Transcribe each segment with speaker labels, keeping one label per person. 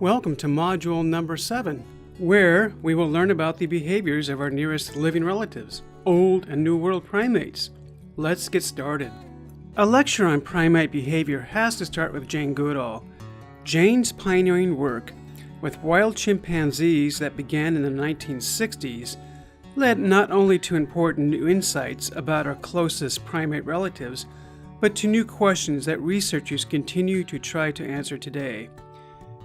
Speaker 1: Welcome to module number 7, where we will learn about the behaviors of our nearest living relatives, Old and New World primates. Let's get started. A lecture on primate behavior has to start with Jane Goodall. Jane's pioneering work with wild chimpanzees that began in the 1960s led not only to important new insights about our closest primate relatives, but to new questions that researchers continue to try to answer today.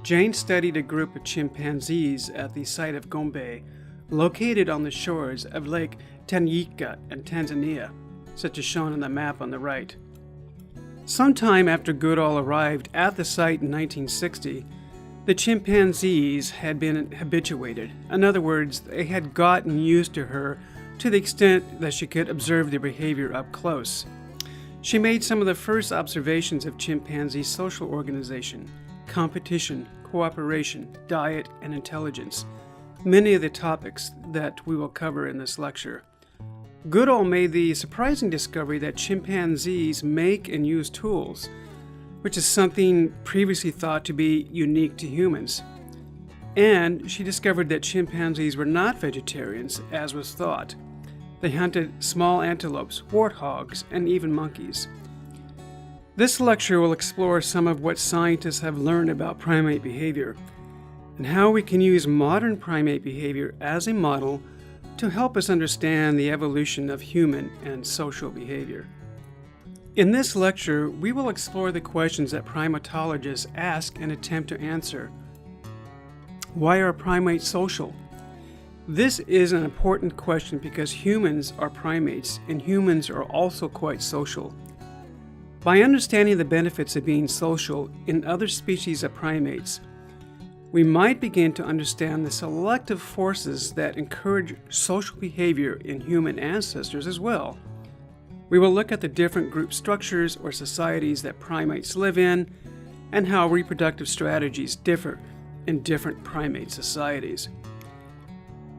Speaker 1: Jane studied a group of chimpanzees at the site of Gombe, located on the shores of Lake Tanganyika in Tanzania, such as shown on the map on the right. Sometime after Goodall arrived at the site in 1960, the chimpanzees had been habituated. In other words, they had gotten used to her to the extent that she could observe their behavior up close. She made some of the first observations of chimpanzee social organization, competition, cooperation, diet, and intelligence, many of the topics that we will cover in this lecture. Goodall made the surprising discovery that chimpanzees make and use tools, which is something previously thought to be unique to humans. And she discovered that chimpanzees were not vegetarians, as was thought. They hunted small antelopes, warthogs, and even monkeys. This lecture will explore some of what scientists have learned about primate behavior and how we can use modern primate behavior as a model to help us understand the evolution of human and social behavior. In this lecture, we will explore the questions that primatologists ask and attempt to answer. Why are primates social? This is an important question because humans are primates and humans are also quite social. By understanding the benefits of being social in other species of primates, we might begin to understand the selective forces that encourage social behavior in human ancestors as well. We will look at the different group structures or societies that primates live in and how reproductive strategies differ in different primate societies.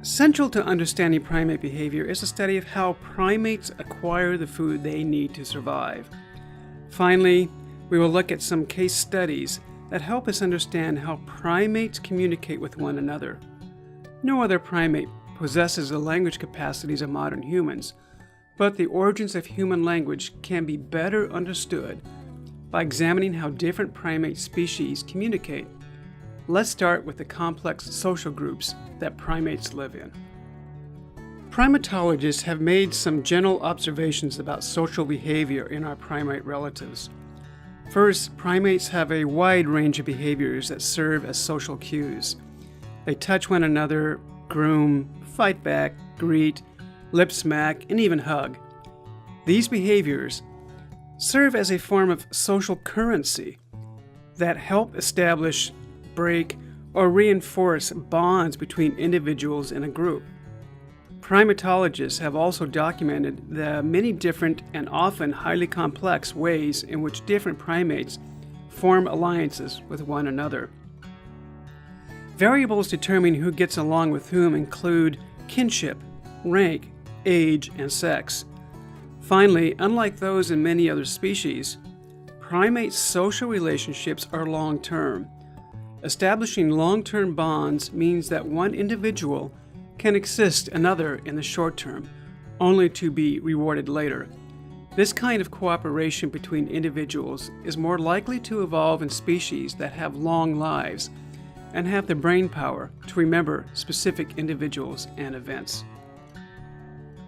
Speaker 1: Central to understanding primate behavior is a study of how primates acquire the food they need to survive. Finally, we will look at some case studies that help us understand how primates communicate with one another. No other primate possesses the language capacities of modern humans, but the origins of human language can be better understood by examining how different primate species communicate. Let's start with the complex social groups that primates live in. Primatologists have made some general observations about social behavior in our primate relatives. First, primates have a wide range of behaviors that serve as social cues. They touch one another, groom, fight back, greet, lip smack, and even hug. These behaviors serve as a form of social currency that help establish, break, or reinforce bonds between individuals in a group. Primatologists have also documented the many different and often highly complex ways in which different primates form alliances with one another. Variables determining who gets along with whom include kinship, rank, age, and sex. Finally, unlike those in many other species, primates' social relationships are long-term. Establishing long-term bonds means that one individual can assist another in the short term, only to be rewarded later. This kind of cooperation between individuals is more likely to evolve in species that have long lives and have the brain power to remember specific individuals and events.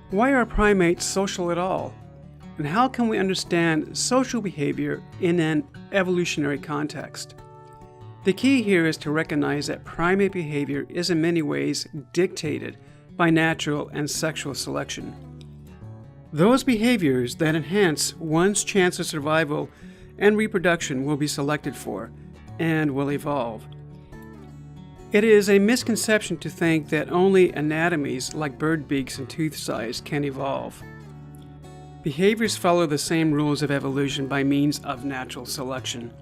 Speaker 1: Why are primates social at all? And how can we understand social behavior in an evolutionary context? The key here is to recognize that primate behavior is in many ways dictated by natural and sexual selection. Those behaviors that enhance one's chance of survival and reproduction will be selected for and will evolve. It is a misconception to think that only anatomies like bird beaks and tooth size can evolve. Behaviors follow the same rules of evolution by means of natural selection.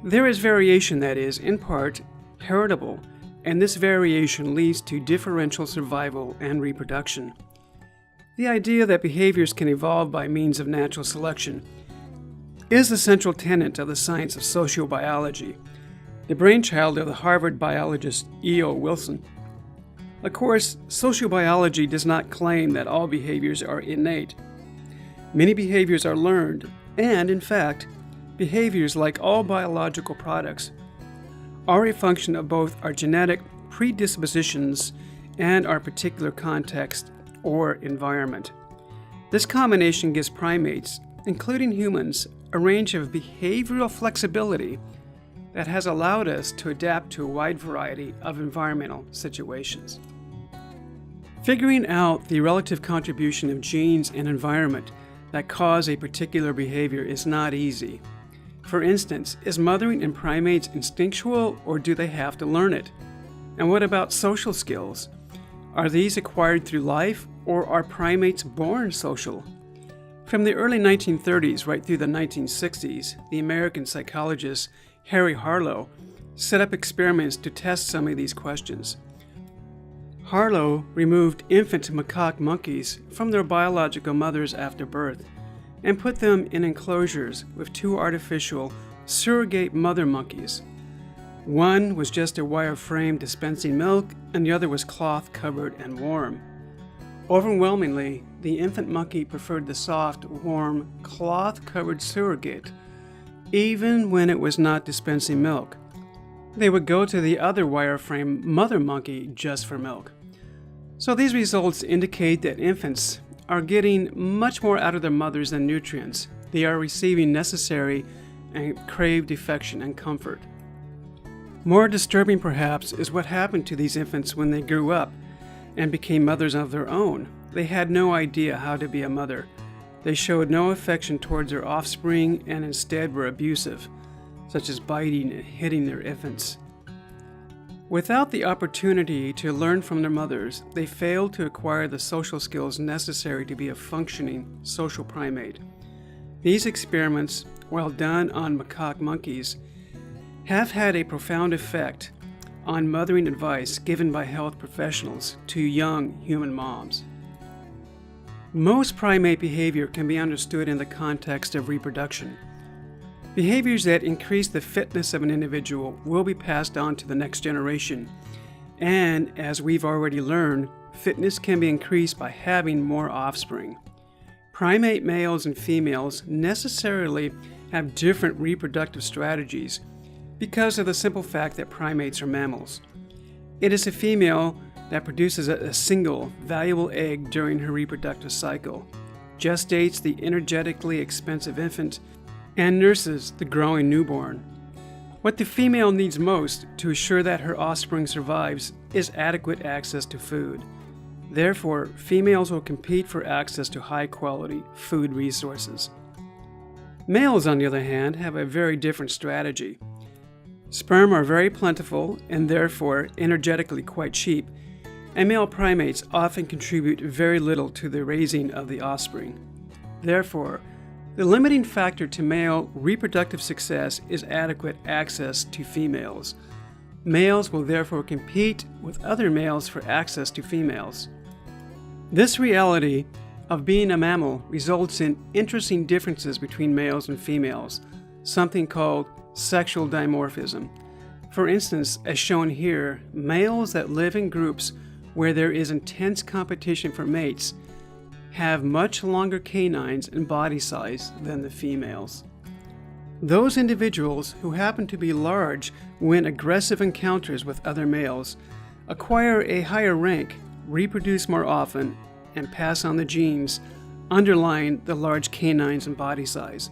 Speaker 1: There is variation that is, in part, heritable, and this variation leads to differential survival and reproduction. The idea that behaviors can evolve by means of natural selection is the central tenet of the science of sociobiology, the brainchild of the Harvard biologist E.O. Wilson. Of course, sociobiology does not claim that all behaviors are innate. Many behaviors are learned, and in fact, behaviors, like all biological products, are a function of both our genetic predispositions and our particular context or environment. This combination gives primates, including humans, a range of behavioral flexibility that has allowed us to adapt to a wide variety of environmental situations. Figuring out the relative contribution of genes and environment that cause a particular behavior is not easy. For instance, is mothering in primates instinctual, or do they have to learn it? And what about social skills? Are these acquired through life, or are primates born social? From the early 1930s right through the 1960s, the American psychologist Harry Harlow set up experiments to test some of these questions. Harlow removed infant macaque monkeys from their biological mothers after birth and put them in enclosures with two artificial surrogate mother monkeys. One was just a wire frame dispensing milk, and the other was cloth covered and warm. Overwhelmingly, the infant monkey preferred the soft, warm, cloth covered surrogate, even when it was not dispensing milk. They would go to the other wire frame mother monkey just for milk. So these results indicate that infants are getting much more out of their mothers than nutrients. They are receiving necessary and craved affection and comfort. More disturbing, perhaps, is what happened to these infants when they grew up and became mothers of their own. They had no idea how to be a mother. They showed no affection towards their offspring and instead were abusive, such as biting and hitting their infants. Without the opportunity to learn from their mothers, they failed to acquire the social skills necessary to be a functioning social primate. These experiments, while done on macaque monkeys, have had a profound effect on mothering advice given by health professionals to young human moms. Most primate behavior can be understood in the context of reproduction. Behaviors that increase the fitness of an individual will be passed on to the next generation, and as we've already learned, fitness can be increased by having more offspring. Primate males and females necessarily have different reproductive strategies because of the simple fact that primates are mammals. It is a female that produces a single valuable egg during her reproductive cycle, gestates the energetically expensive infant, and nurses the growing newborn. What the female needs most to assure that her offspring survives is adequate access to food. Therefore, females will compete for access to high-quality food resources. Males, on the other hand, have a very different strategy. Sperm are very plentiful and therefore energetically quite cheap, and male primates often contribute very little to the raising of the offspring. Therefore, the limiting factor to male reproductive success is adequate access to females. Males will therefore compete with other males for access to females. This reality of being a mammal results in interesting differences between males and females, something called sexual dimorphism. For instance, as shown here, males that live in groups where there is intense competition for mates have much longer canines and body size than the females. Those individuals who happen to be large when aggressive encounters with other males acquire a higher rank, reproduce more often, and pass on the genes underlying the large canines and body size.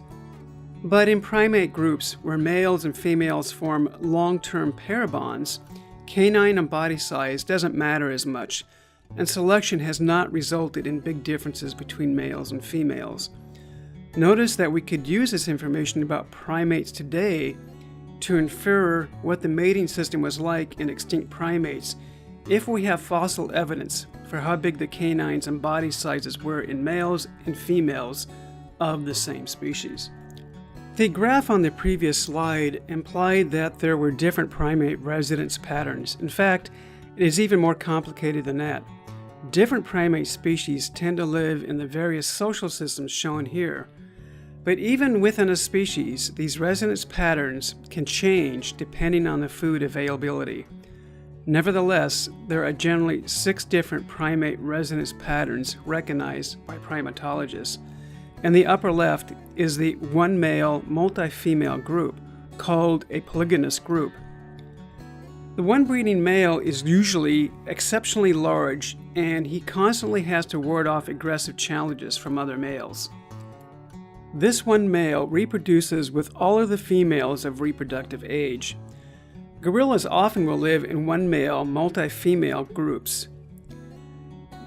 Speaker 1: But in primate groups where males and females form long-term pair bonds, canine and body size doesn't matter as much, and selection has not resulted in big differences between males and females. Notice that we could use this information about primates today to infer what the mating system was like in extinct primates if we have fossil evidence for how big the canines and body sizes were in males and females of the same species. The graph on the previous slide implied that there were different primate residence patterns. In fact, it is even more complicated than that. Different primate species tend to live in the various social systems shown here, But even within a species, these resonance patterns can change depending on the food availability. Nevertheless, there are generally 6 different primate resonance patterns recognized by primatologists. In the upper left is the one male, multi-female group, called a polygynous group. The one breeding male is usually exceptionally large, and he constantly has to ward off aggressive challenges from other males. This one male reproduces with all of the females of reproductive age. Gorillas often will live in one male, multi-female groups.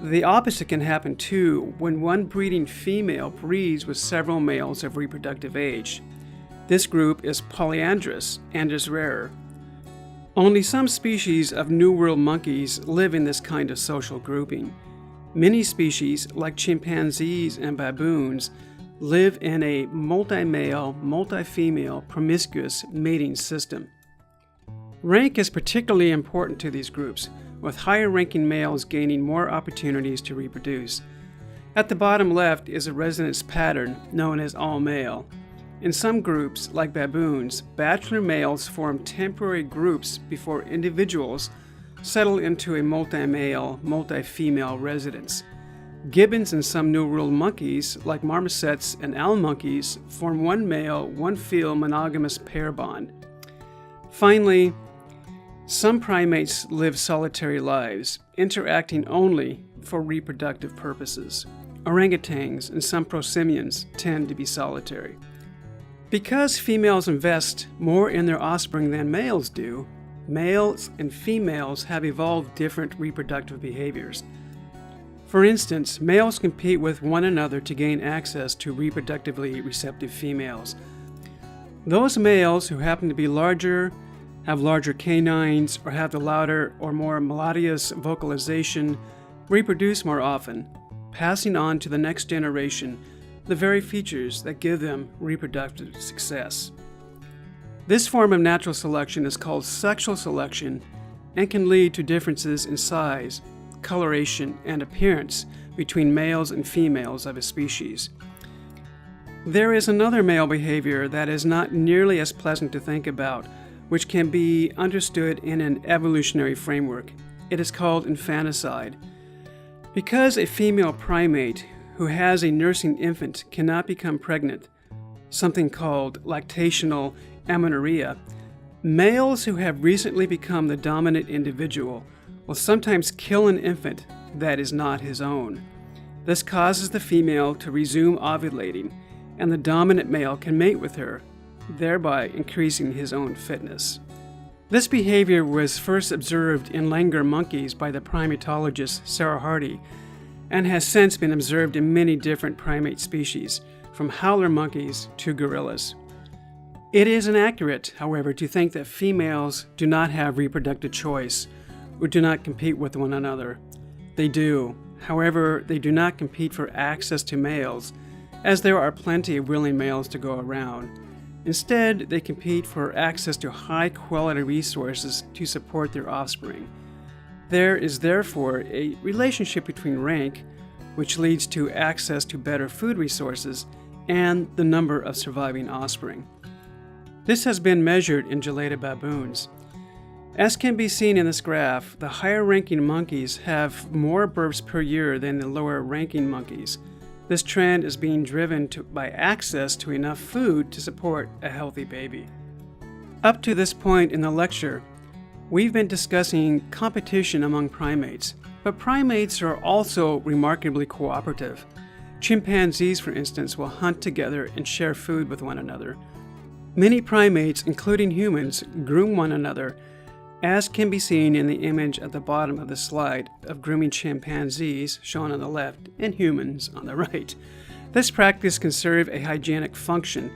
Speaker 1: The opposite can happen too when one breeding female breeds with several males of reproductive age. This group is polyandrous and is rarer. Only some species of New World monkeys live in this kind of social grouping. Many species, like chimpanzees and baboons, live in a multi-male, multi-female, promiscuous mating system. Rank is particularly important to these groups, with higher-ranking males gaining more opportunities to reproduce. At the bottom left is a resonance pattern known as all-male. In some groups, like baboons, bachelor males form temporary groups before individuals settle into a multi-male, multi-female residence. Gibbons and some New World monkeys, like marmosets and owl monkeys, form one male, one female monogamous pair bond. Finally, some primates live solitary lives, interacting only for reproductive purposes. Orangutans and some prosimians tend to be solitary. Because females invest more in their offspring than males do, males and females have evolved different reproductive behaviors. For instance, males compete with one another to gain access to reproductively receptive females. Those males who happen to be larger, have larger canines, or have the louder or more melodious vocalization reproduce more often, passing on to the next generation the very features that give them reproductive success. This form of natural selection is called sexual selection and can lead to differences in size, coloration, and appearance between males and females of a species. There is another male behavior that is not nearly as pleasant to think about, which can be understood in an evolutionary framework. It is called infanticide. Because a female primate who has a nursing infant cannot become pregnant, something called lactational amenorrhea, males who have recently become the dominant individual will sometimes kill an infant that is not his own. This causes the female to resume ovulating, and the dominant male can mate with her, thereby increasing his own fitness. This behavior was first observed in langur monkeys by the primatologist Sarah Hardy, and has since been observed in many different primate species, from howler monkeys to gorillas. It is inaccurate, however, to think that females do not have reproductive choice or do not compete with one another. They do. However, they do not compete for access to males, as there are plenty of willing males to go around. Instead, they compete for access to high-quality resources to support their offspring. There is therefore a relationship between rank, which leads to access to better food resources, and the number of surviving offspring. This has been measured in Gelada baboons. As can be seen in this graph, the higher-ranking monkeys have more births per year than the lower-ranking monkeys. This trend is being driven by access to enough food to support a healthy baby. Up to this point in the lecture, we've been discussing competition among primates, but primates are also remarkably cooperative. Chimpanzees, for instance, will hunt together and share food with one another. Many primates, including humans, groom one another, as can be seen in the image at the bottom of the slide of grooming chimpanzees, shown on the left, and humans on the right. This practice can serve a hygienic function,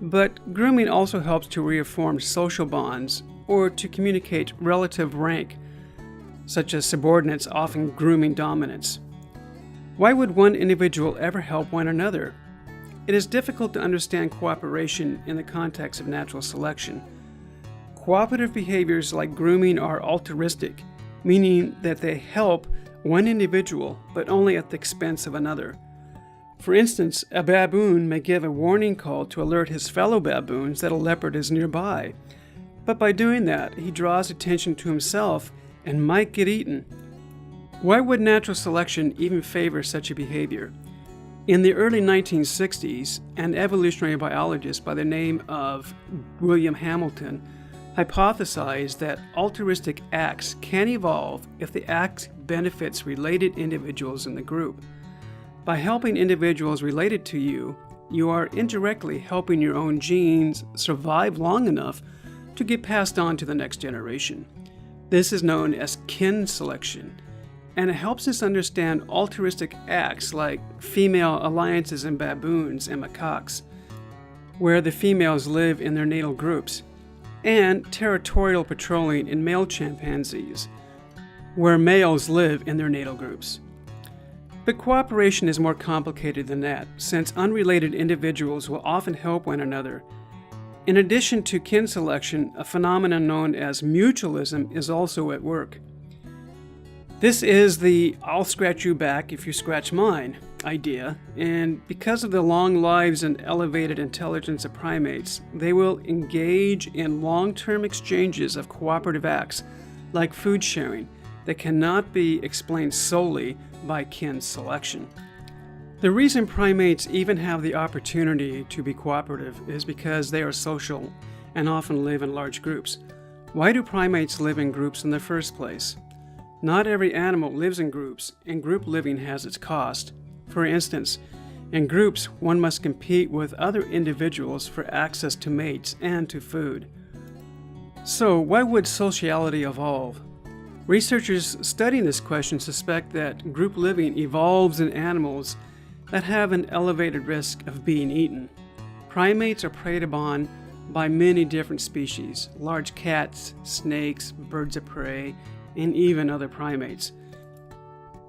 Speaker 1: but grooming also helps to reform social bonds or to communicate relative rank, such as subordinates often grooming dominance. Why would one individual ever help one another? It is difficult to understand cooperation in the context of natural selection. Cooperative behaviors like grooming are altruistic, meaning that they help one individual, but only at the expense of another. For instance, a baboon may give a warning call to alert his fellow baboons that a leopard is nearby. But by doing that, he draws attention to himself and might get eaten. Why would natural selection even favor such a behavior? In the early 1960s, an evolutionary biologist by the name of William Hamilton hypothesized that altruistic acts can evolve if the act benefits related individuals in the group. By helping individuals related to you, you are indirectly helping your own genes survive long enough to get passed on to the next generation. This is known as kin selection, and it helps us understand altruistic acts like female alliances in baboons and macaques, where the females live in their natal groups, and territorial patrolling in male chimpanzees, where males live in their natal groups. But cooperation is more complicated than that, since unrelated individuals will often help one another. In addition to kin selection, a phenomenon known as mutualism is also at work. This is the "I'll scratch you back if you scratch mine" idea, and because of the long lives and elevated intelligence of primates, they will engage in long-term exchanges of cooperative acts, like food sharing, that cannot be explained solely by kin selection. The reason primates even have the opportunity to be cooperative is because they are social and often live in large groups. Why do primates live in groups in the first place? Not every animal lives in groups, and group living has its cost. For instance, in groups, one must compete with other individuals for access to mates and to food. So, why would sociality evolve? Researchers studying this question suspect that group living evolves in animals that have an elevated risk of being eaten. Primates are preyed upon by many different species: large cats, snakes, birds of prey, and even other primates.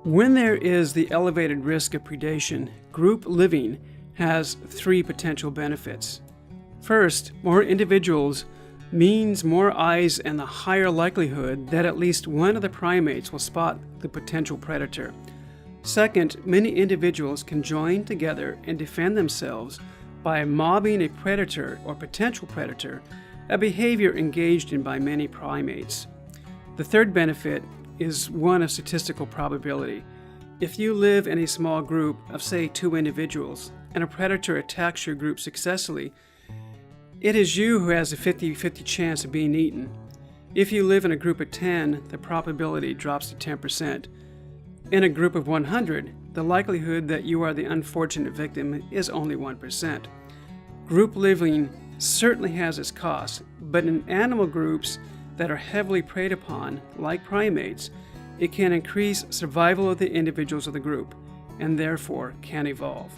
Speaker 1: When there is the elevated risk of predation, group living has three potential benefits. First, more individuals means more eyes and the higher likelihood that at least one of the primates will spot the potential predator. Second, many individuals can join together and defend themselves by mobbing a predator or potential predator, a behavior engaged in by many primates. The third benefit is one of statistical probability. If you live in a small group of, say, 2 individuals, and a predator attacks your group successfully, it is you who has a 50-50 chance of being eaten. If you live in a group of 10, the probability drops to 10%. In a group of 100, the likelihood that you are the unfortunate victim is only 1%. Group living certainly has its costs, but in animal groups that are heavily preyed upon, like primates, it can increase survival of the individuals of the group, and therefore can evolve.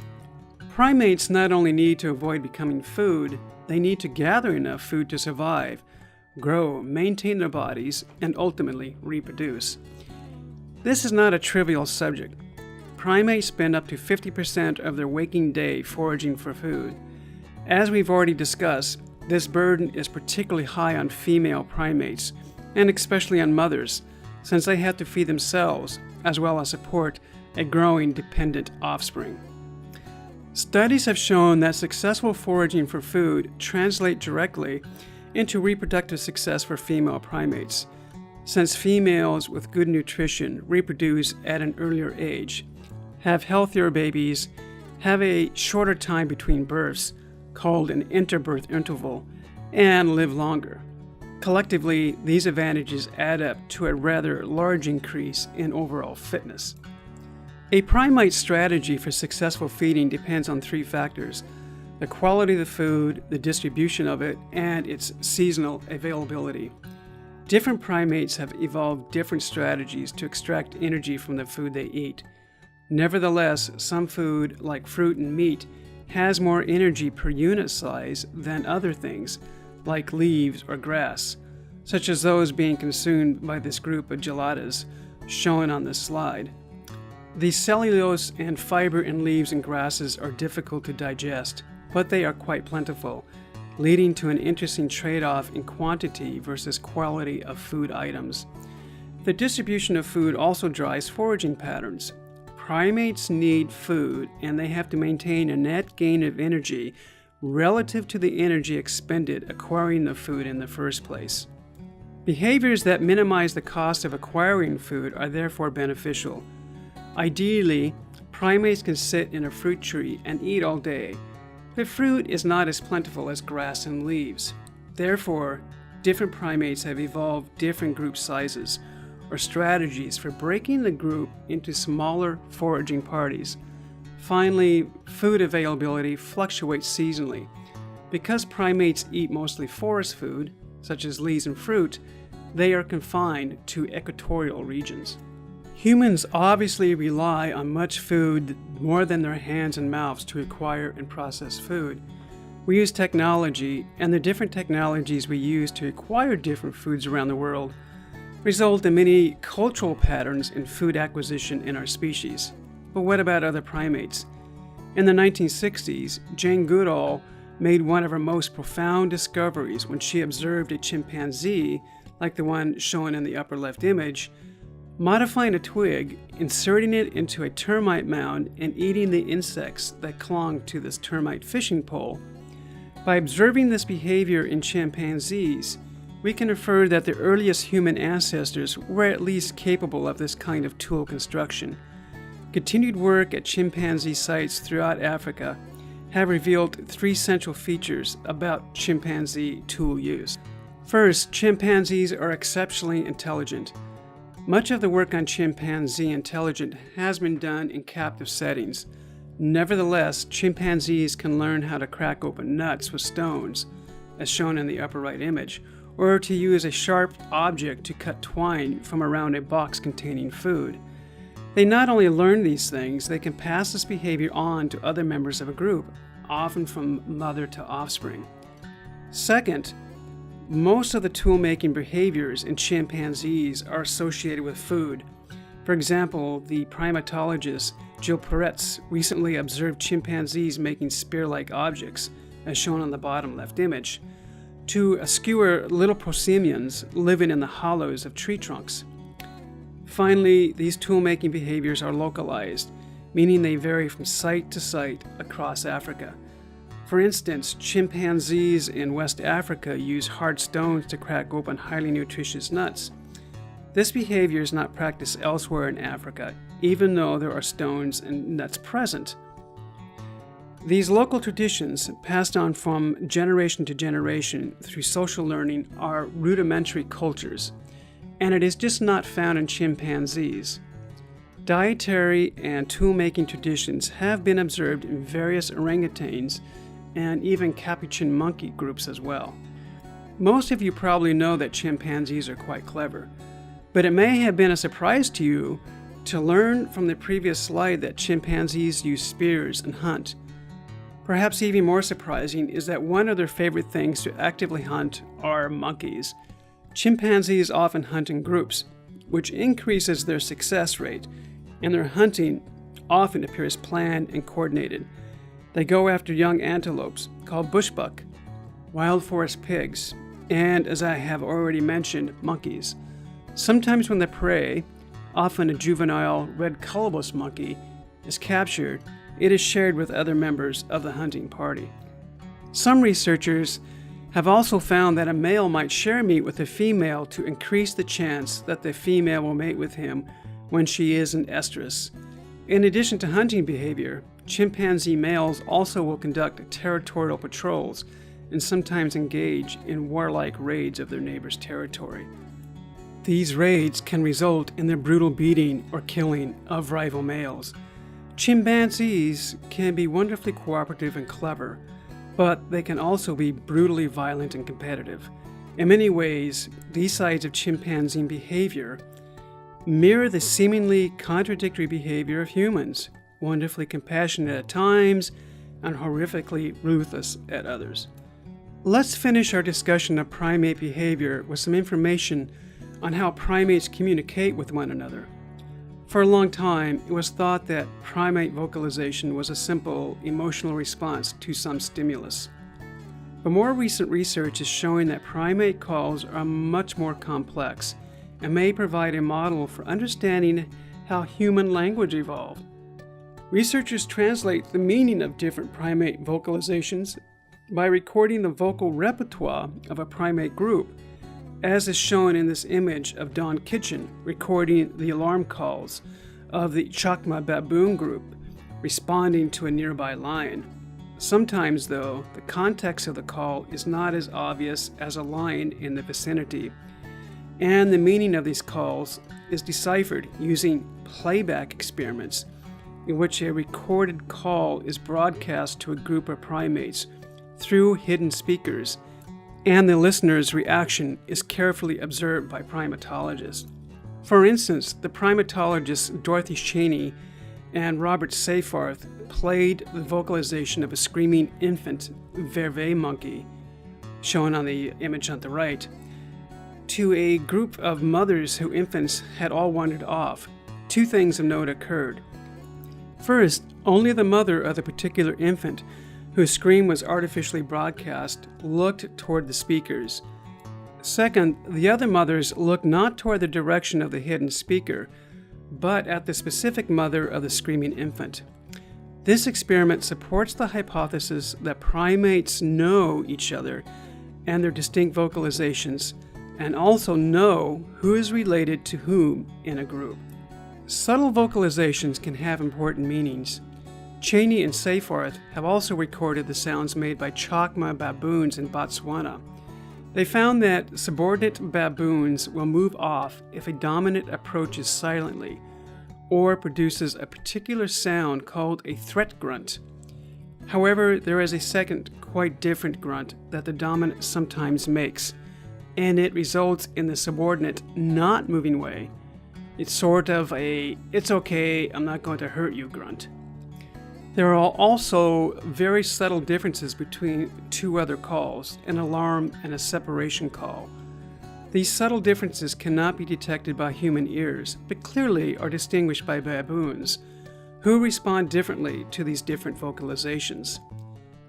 Speaker 1: Primates not only need to avoid becoming food, they need to gather enough food to survive, grow, maintain their bodies, and ultimately reproduce. This is not a trivial subject. Primates spend up to 50% of their waking day foraging for food. As we've already discussed, this burden is particularly high on female primates, and especially on mothers, since they have to feed themselves as well as support a growing dependent offspring. Studies have shown that successful foraging for food translate directly into reproductive success for female primates, since females with good nutrition reproduce at an earlier age, have healthier babies, have a shorter time between births, called an interbirth interval, and live longer. Collectively, these advantages add up to a rather large increase in overall fitness. A primate strategy for successful feeding depends on 3 factors: the quality of the food, the distribution of it, and its seasonal availability. Different primates have evolved different strategies to extract energy from the food they eat. Nevertheless, some food, like fruit and meat, has more energy per unit size than other things, like leaves or grass, such as those being consumed by this group of geladas shown on this slide. The cellulose and fiber in leaves and grasses are difficult to digest, but they are quite plentiful, leading to an interesting trade-off in quantity versus quality of food items. The distribution of food also drives foraging patterns. primates need food and they have to maintain a net gain of energy relative to the energy expended acquiring the food in the first place. Behaviors that minimize the cost of acquiring food are therefore beneficial. Ideally, primates can sit in a fruit tree and eat all day, but fruit is not as plentiful as grass and leaves. Therefore, different primates have evolved different group sizes or strategies for breaking the group into smaller foraging parties. Finally, food availability fluctuates seasonally. Because primates eat mostly forest food, such as leaves and fruit, they are confined to equatorial regions. Humans obviously rely on much food more than their hands and mouths to acquire and process food. We use technology, and the different technologies we use to acquire different foods around the world result in many cultural patterns in food acquisition in our species. But what about other primates? In the 1960s, Jane Goodall made one of her most profound discoveries when she observed a chimpanzee, like the one shown in the upper left image, modifying a twig, inserting it into a termite mound, and eating the insects that clung to this termite fishing pole. By observing this behavior in chimpanzees, we can infer that the earliest human ancestors were at least capable of this kind of tool construction. Continued work at chimpanzee sites throughout Africa have revealed three central features about chimpanzee tool use. First, chimpanzees are exceptionally intelligent. Much of the work on chimpanzee intelligence has been done in captive settings. Nevertheless, chimpanzees can learn how to crack open nuts with stones, as shown in the upper right image, or to use a sharp object to cut twine from around a box containing food. They not only learn these things, they can pass this behavior on to other members of a group, often from mother to offspring. Second, most of the tool-making behaviors in chimpanzees are associated with food. For example, the primatologist Gil Peretz recently observed chimpanzees making spear-like objects, as shown on the bottom left image, to skewer little prosimians living in the hollows of tree trunks. Finally, these tool-making behaviors are localized, meaning they vary from site to site across Africa. For instance, chimpanzees in West Africa use hard stones to crack open highly nutritious nuts. This behavior is not practiced elsewhere in Africa, even though there are stones and nuts present. These local traditions, passed on from generation to generation through social learning, are rudimentary cultures, and it is just not found in chimpanzees. Dietary and tool-making traditions have been observed in various orangutans and even capuchin monkey groups as well. Most of you probably know that chimpanzees are quite clever, but it may have been a surprise to you to learn from the previous slide that chimpanzees use spears and hunt. Perhaps even more surprising is that one of their favorite things to actively hunt are monkeys. Chimpanzees often hunt in groups, which increases their success rate, and their hunting often appears planned and coordinated. They go after young antelopes, called bushbuck, wild forest pigs, and, as I have already mentioned, monkeys. Sometimes when the prey, often a juvenile red colobus monkey, is captured, it is shared with other members of the hunting party. Some researchers have also found that a male might share meat with a female to increase the chance that the female will mate with him when she is in estrus. In addition to hunting behavior, chimpanzee males also will conduct territorial patrols and sometimes engage in warlike raids of their neighbor's territory. These raids can result in the brutal beating or killing of rival males. Chimpanzees can be wonderfully cooperative and clever, but they can also be brutally violent and competitive. In many ways, these sides of chimpanzee behavior mirror the seemingly contradictory behavior of humans, wonderfully compassionate at times and horrifically ruthless at others. Let's finish our discussion of primate behavior with some information on how primates communicate with one another. For a long time, it was thought that primate vocalization was a simple emotional response to some stimulus. But more recent research is showing that primate calls are much more complex and may provide a model for understanding how human language evolved. Researchers translate the meaning of different primate vocalizations by recording the vocal repertoire of a primate group, as is shown in this image of Don Kitchen recording the alarm calls of the Chacma baboon group responding to a nearby lion. Sometimes, though, the context of the call is not as obvious as a lion in the vicinity, and the meaning of these calls is deciphered using playback experiments in which a recorded call is broadcast to a group of primates through hidden speakers, and the listener's reaction is carefully observed by primatologists. For instance, the primatologists Dorothy Cheney and Robert Seyfarth played the vocalization of a screaming infant vervet monkey, shown on the image on the right, to a group of mothers whose infants had all wandered off. Two things of note occurred. First, only the mother of the particular infant, whose scream was artificially broadcast, looked toward the speakers. Second, the other mothers looked not toward the direction of the hidden speaker, but at the specific mother of the screaming infant. This experiment supports the hypothesis that primates know each other and their distinct vocalizations, and also know who is related to whom in a group. Subtle vocalizations can have important meanings. Cheney and Seyfarth have also recorded the sounds made by Chacma baboons in Botswana. They found that subordinate baboons will move off if a dominant approaches silently or produces a particular sound called a threat grunt. However, there is a second, quite different grunt that the dominant sometimes makes, and it results in the subordinate not moving away. It's sort of a, "it's okay, I'm not going to hurt you" grunt. There are also very subtle differences between two other calls, an alarm and a separation call. These subtle differences cannot be detected by human ears, but clearly are distinguished by baboons, who respond differently to these different vocalizations.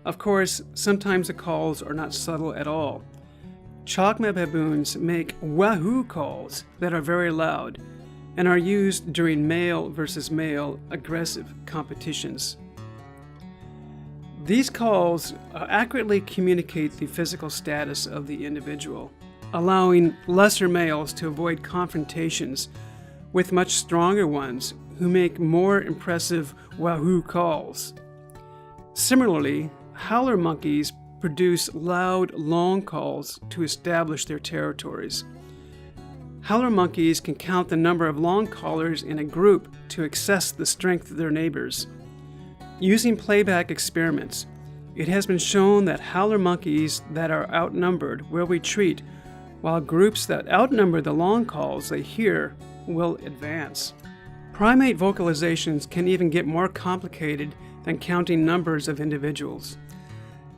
Speaker 1: Of course, sometimes the calls are not subtle at all. Chacma baboons make wahoo calls that are very loud and are used during male versus male aggressive competitions. These calls accurately communicate the physical status of the individual, allowing lesser males to avoid confrontations with much stronger ones who make more impressive wahoo calls. Similarly, howler monkeys produce loud, long calls to establish their territories. Howler monkeys can count the number of long callers in a group to assess the strength of their neighbors. Using playback experiments, it has been shown that howler monkeys that are outnumbered will retreat, while groups that outnumber the long calls they hear will advance. Primate vocalizations can even get more complicated than counting numbers of individuals.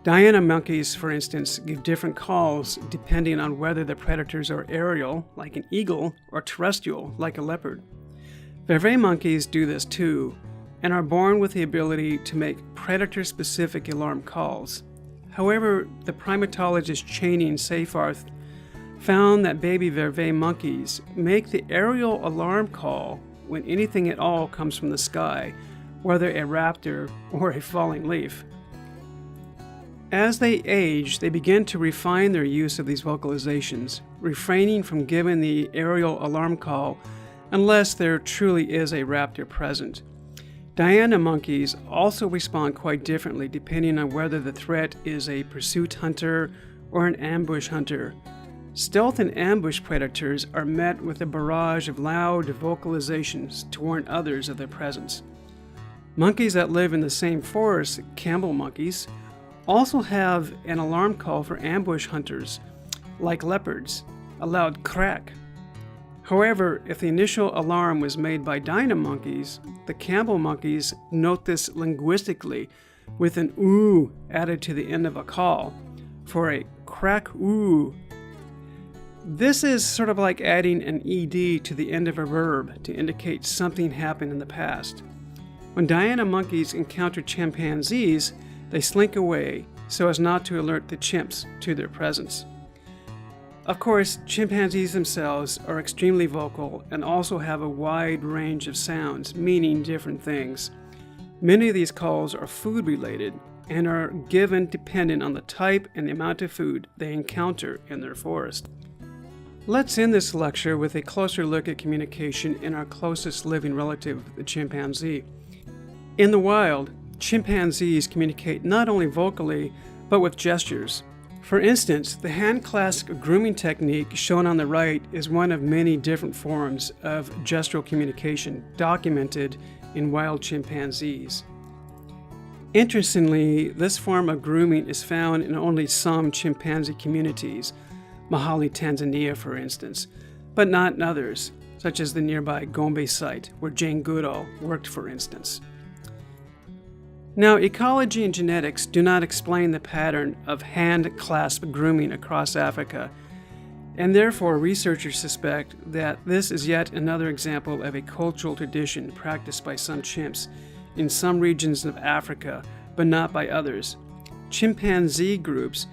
Speaker 1: Diana monkeys, for instance, give different calls depending on whether the predators are aerial, like an eagle, or terrestrial, like a leopard. Vervet monkeys do this too, and are born with the ability to make predator-specific alarm calls. However, the primatologist Cheney and Seyfarth found that baby vervet monkeys make the aerial alarm call when anything at all comes from the sky, whether a raptor or a falling leaf. As they age, they begin to refine their use of these vocalizations, refraining from giving the aerial alarm call unless there truly is a raptor present. Diana monkeys also respond quite differently depending on whether the threat is a pursuit hunter or an ambush hunter. Stealth and ambush predators are met with a barrage of loud vocalizations to warn others of their presence. Monkeys that live in the same forest, Campbell monkeys, also have an alarm call for ambush hunters, like leopards, a loud crack. However, if the initial alarm was made by Diana monkeys, the Campbell monkeys note this linguistically with an oo added to the end of a call for a crack oo. This is sort of like adding an ed to the end of a verb to indicate something happened in the past. When Diana monkeys encounter chimpanzees, they slink away so as not to alert the chimps to their presence. Of course, chimpanzees themselves are extremely vocal and also have a wide range of sounds meaning different things. Many of these calls are food-related and are given dependent on the type and the amount of food they encounter in their forest. Let's end this lecture with a closer look at communication in our closest living relative, the chimpanzee. In the wild, chimpanzees communicate not only vocally, but with gestures. For instance, the hand-clasp grooming technique shown on the right is one of many different forms of gestural communication documented in wild chimpanzees. Interestingly, this form of grooming is found in only some chimpanzee communities, Mahale, Tanzania, for instance, but not in others, such as the nearby Gombe site, where Jane Goodall worked, for instance. Now, ecology and genetics do not explain the pattern of hand-clasp grooming across Africa, and therefore researchers suspect that this is yet another example of a cultural tradition practiced by some chimps in some regions of Africa, but not by others. Chimpanzee groups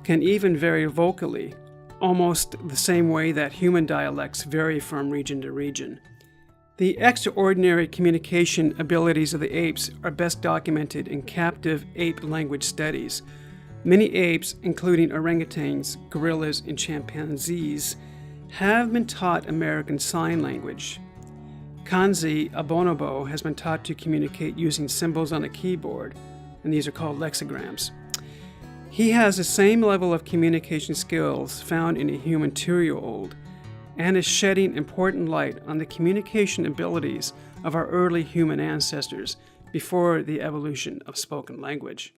Speaker 1: can even vary vocally, almost the same way that human dialects vary from region to region. The extraordinary communication abilities of the apes are best documented in captive ape language studies. Many apes, including orangutans, gorillas, and chimpanzees, have been taught American Sign Language. Kanzi, a bonobo, has been taught to communicate using symbols on a keyboard, and these are called lexicograms. He has the same level of communication skills found in a human 2-year-old, and is shedding important light on the communication abilities of our early human ancestors before the evolution of spoken language.